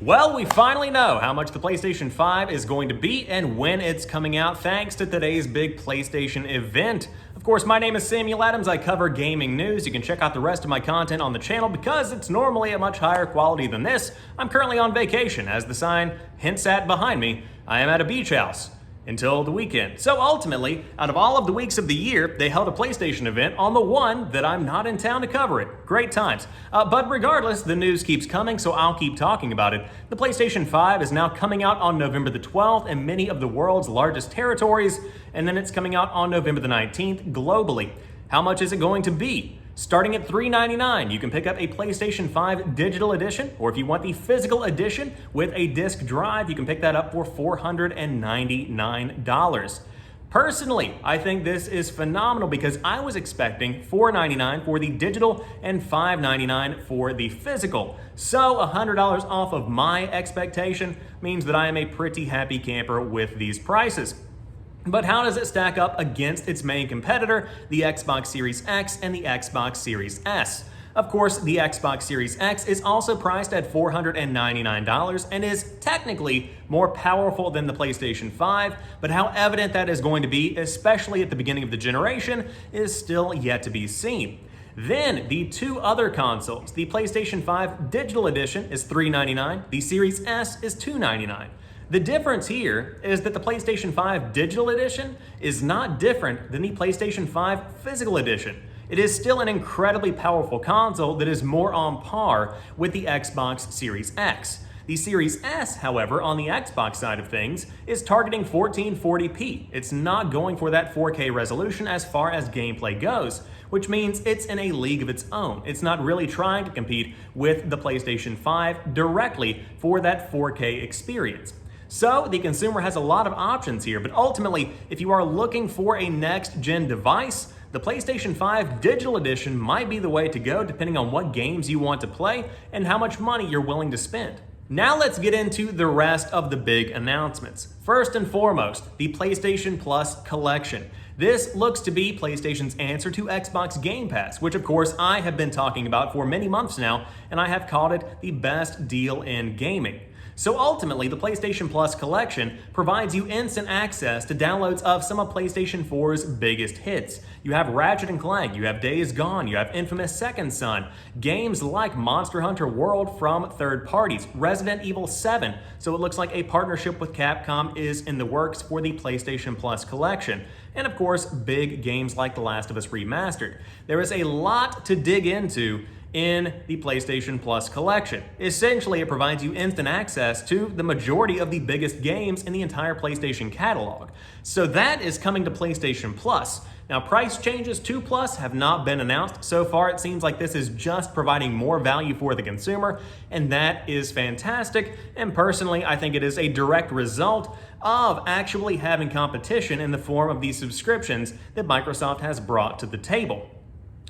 Well, we finally know how much the PlayStation 5 is going to be and when it's coming out thanks to today's big PlayStation event. Of course, my name is Samuel Adams. I cover gaming news. You can check out the rest of my content on the channel because it's normally a much higher quality than this. I'm currently on vacation, as the sign hints at behind me. I am at a beach house until the weekend. So ultimately, out of all of the weeks of the year, they held a PlayStation event on the one that I'm not in town to cover it. Great times. But regardless, the news keeps coming, so I'll keep talking about it. The PlayStation 5 is now coming out on November the 12th in many of the world's largest territories, and then it's coming out on November the 19th globally. How much is it going to be? Starting at $399, you can pick up a PlayStation 5 Digital Edition, or if you want the physical edition with a disc drive, you can pick that up for $499. Personally, I think this is phenomenal because I was expecting $499 for the digital and $599 for the physical. So $100 off of my expectation means that I am a pretty happy camper with these prices. But how does it stack up against its main competitor, the Xbox Series X and the Xbox Series S? Of course, the Xbox Series X is also priced at $499 and is technically more powerful than the PlayStation 5, but how evident that is going to be, especially at the beginning of the generation, is still yet to be seen. Then, the two other consoles, the PlayStation 5 Digital Edition is $399, the Series S is $299. The difference here is that the PlayStation 5 Digital Edition is not different than the PlayStation 5 Physical Edition. It is still an incredibly powerful console that is more on par with the Xbox Series X. The Series S, however, on the Xbox side of things, is targeting 1440p. It's not going for that 4K resolution as far as gameplay goes, which means it's in a league of its own. It's not really trying to compete with the PlayStation 5 directly for that 4K experience. So the consumer has a lot of options here, but ultimately, if you are looking for a next-gen device, the PlayStation 5 Digital Edition might be the way to go depending on what games you want to play and how much money you're willing to spend. Now let's get into the rest of the big announcements. First and foremost, the PlayStation Plus Collection. This looks to be PlayStation's answer to Xbox Game Pass, which of course I have been talking about for many months now, and I have called it the best deal in gaming. So ultimately, the PlayStation Plus Collection provides you instant access to downloads of some of PlayStation 4's biggest hits. You have Ratchet & Clank, you have Days Gone, you have Infamous Second Son, games like Monster Hunter World from third parties, Resident Evil 7, so it looks like a partnership with Capcom is in the works for the PlayStation Plus Collection. And of course, big games like The Last of Us Remastered. There is a lot to dig into in the PlayStation Plus Collection. Essentially, it provides you instant access to the majority of the biggest games in the entire PlayStation catalog. So that is coming to PlayStation Plus. Now, price changes to Plus have not been announced. So far, it seems like this is just providing more value for the consumer, and that is fantastic. And personally, I think it is a direct result of actually having competition in the form of these subscriptions that Microsoft has brought to the table.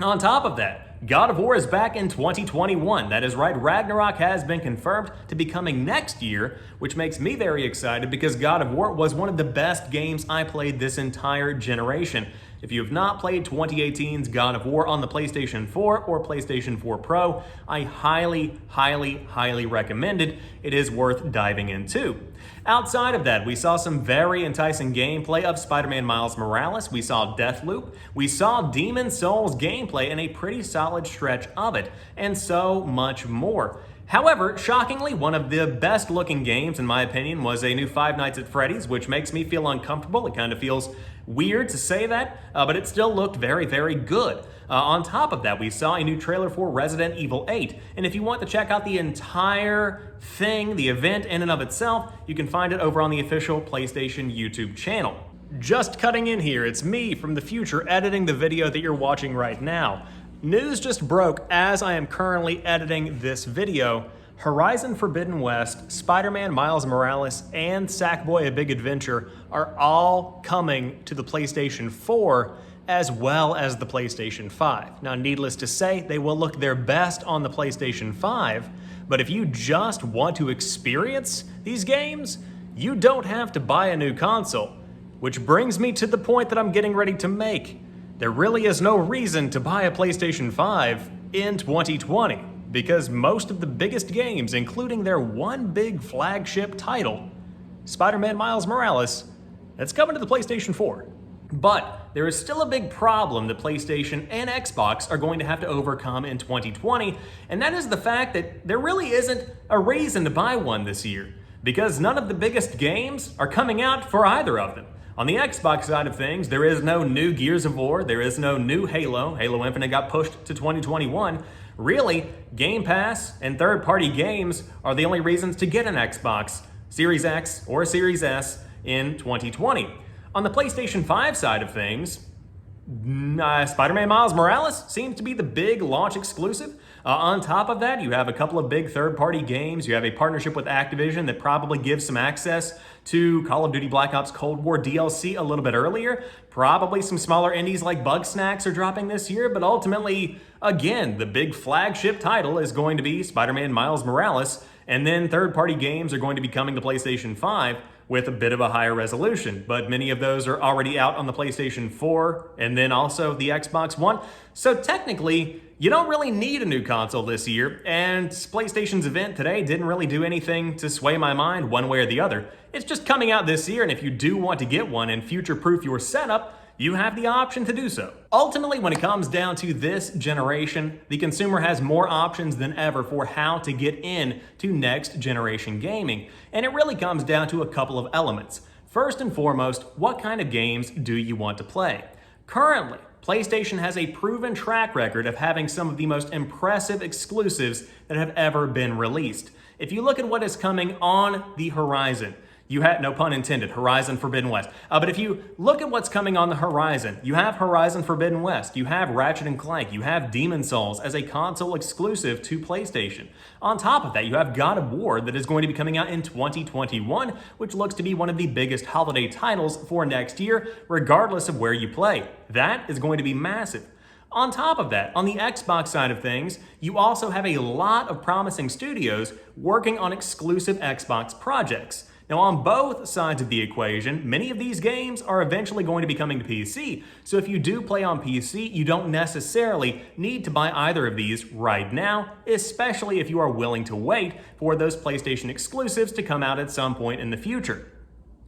On top of that, God of War is back in 2021. That is right, Ragnarok has been confirmed to be coming next year, which makes me very excited because God of War was one of the best games I played this entire generation. If you have not played 2018's God of War on the PlayStation 4 or PlayStation 4 Pro, I highly, highly, highly recommend it. It is worth diving into. Outside of that, we saw some very enticing gameplay of Spider-Man Miles Morales. We saw Deathloop. We saw Demon's Souls gameplay and a pretty solid stretch of it, and so much more. However, shockingly, one of the best looking games, in my opinion, was a new Five Nights at Freddy's, which makes me feel uncomfortable. It kind of feels weird to say that, but it still looked very, very good. On top of that, we saw a new trailer for Resident Evil 8, and if you want to check out the entire thing, the event in and of itself, you can find it over on the official PlayStation YouTube channel. Just cutting in here, it's me from the future editing the video that you're watching right now. News just broke as I am currently editing this video. Horizon Forbidden West, Spider-Man Miles Morales, and Sackboy: A Big Adventure are all coming to the PlayStation 4 as well as the PlayStation 5. Now, needless to say, they will look their best on the PlayStation 5, but if you just want to experience these games, you don't have to buy a new console. Which brings me to the point that I'm getting ready to make. There really is no reason to buy a PlayStation 5 in 2020. because most of the biggest games, including their one big flagship title, Spider-Man Miles Morales, that's coming to the PlayStation 4. But there is still a big problem that PlayStation and Xbox are going to have to overcome in 2020, and that is the fact that there really isn't a reason to buy one this year, because none of the biggest games are coming out for either of them. On the Xbox side of things, there is no new Gears of War, there is no new Halo. Halo Infinite got pushed to 2021. Really, Game Pass and third-party games are the only reasons to get an Xbox Series X or Series S in 2020. On the PlayStation 5 side of things, Spider-Man Miles Morales seems to be the big launch exclusive. On top of that, you have a couple of big third-party games. You have a partnership with Activision that probably gives some access to Call of Duty Black Ops Cold War DLC a little bit earlier. Probably some smaller indies like Bugsnax are dropping this year, but ultimately, again, the big flagship title is going to be Spider-Man Miles Morales, and then third-party games are going to be coming to PlayStation 5 with a bit of a higher resolution, but many of those are already out on the PlayStation 4 and then also the Xbox One. So technically, you don't really need a new console this year, and PlayStation's event today didn't really do anything to sway my mind one way or the other. It's just coming out this year, and if you do want to get one and future-proof your setup, you have the option to do so. Ultimately, when it comes down to this generation, the consumer has more options than ever for how to get in to next generation gaming. And it really comes down to a couple of elements. First and foremost, what kind of games do you want to play? Currently, PlayStation has a proven track record of having some of the most impressive exclusives that have ever been released. If you look at what is coming on the horizon, you have, no pun intended, Horizon Forbidden West. But if you look at what's coming on the horizon, you have Horizon Forbidden West, you have Ratchet & Clank, you have Demon's Souls as a console exclusive to PlayStation. On top of that, you have God of War that is going to be coming out in 2021, which looks to be one of the biggest holiday titles for next year, regardless of where you play. That is going to be massive. On top of that, on the Xbox side of things, you also have a lot of promising studios working on exclusive Xbox projects. Now, on both sides of the equation, many of these games are eventually going to be coming to PC. So if you do play on PC, you don't necessarily need to buy either of these right now, especially if you are willing to wait for those PlayStation exclusives to come out at some point in the future.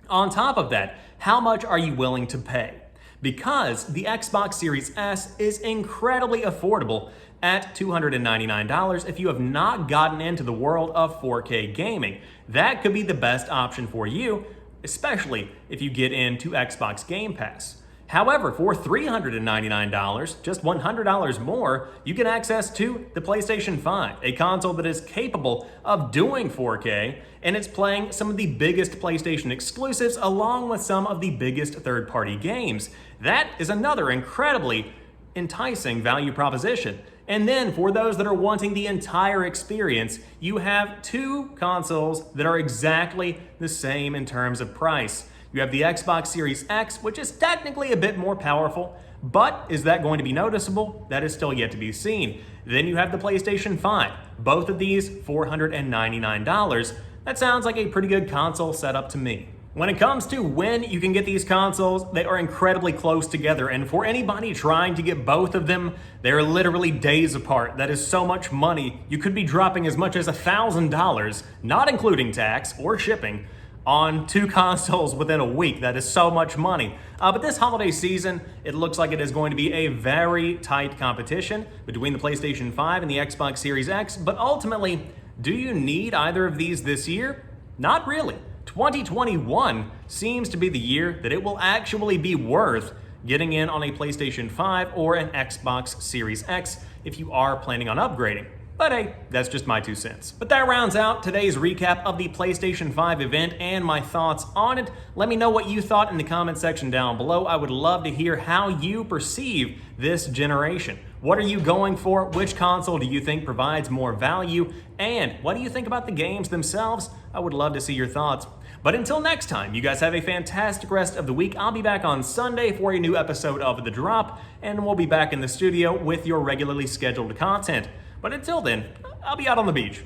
On top of that, how much are you willing to pay? Because the Xbox Series S is incredibly affordable at $299 if you have not gotten into the world of 4K gaming. That could be the best option for you, especially if you get into Xbox Game Pass. However, for $399, just $100 more, you get access to the PlayStation 5, a console that is capable of doing 4K, and it's playing some of the biggest PlayStation exclusives along with some of the biggest third-party games. That is another incredibly enticing value proposition. And then for those that are wanting the entire experience, you have two consoles that are exactly the same in terms of price. You have the Xbox Series X, which is technically a bit more powerful, but is that going to be noticeable? That is still yet to be seen. Then you have the PlayStation 5. Both of these, $499. That sounds like a pretty good console setup to me. When it comes to when you can get these consoles, they are incredibly close together, and for anybody trying to get both of them, they're literally days apart. That is so much money. You could be dropping as much as $1,000, not including tax or shipping, on two consoles within a week. That is so much money. But this holiday season, it looks like it is going to be a very tight competition between the PlayStation 5 and the Xbox Series X, but ultimately, do you need either of these this year? Not really. 2021 seems to be the year that it will actually be worth getting in on a PlayStation 5 or an Xbox Series X if you are planning on upgrading. But hey, that's just my 2 cents. But that rounds out today's recap of the PlayStation 5 event and my thoughts on it. Let me know what you thought in the comment section down below. I would love to hear how you perceive this generation. What are you going for? Which console do you think provides more value? And what do you think about the games themselves? I would love to see your thoughts. But until next time, you guys have a fantastic rest of the week. I'll be back on Sunday for a new episode of The Drop, and we'll be back in the studio with your regularly scheduled content. But until then, I'll be out on the beach.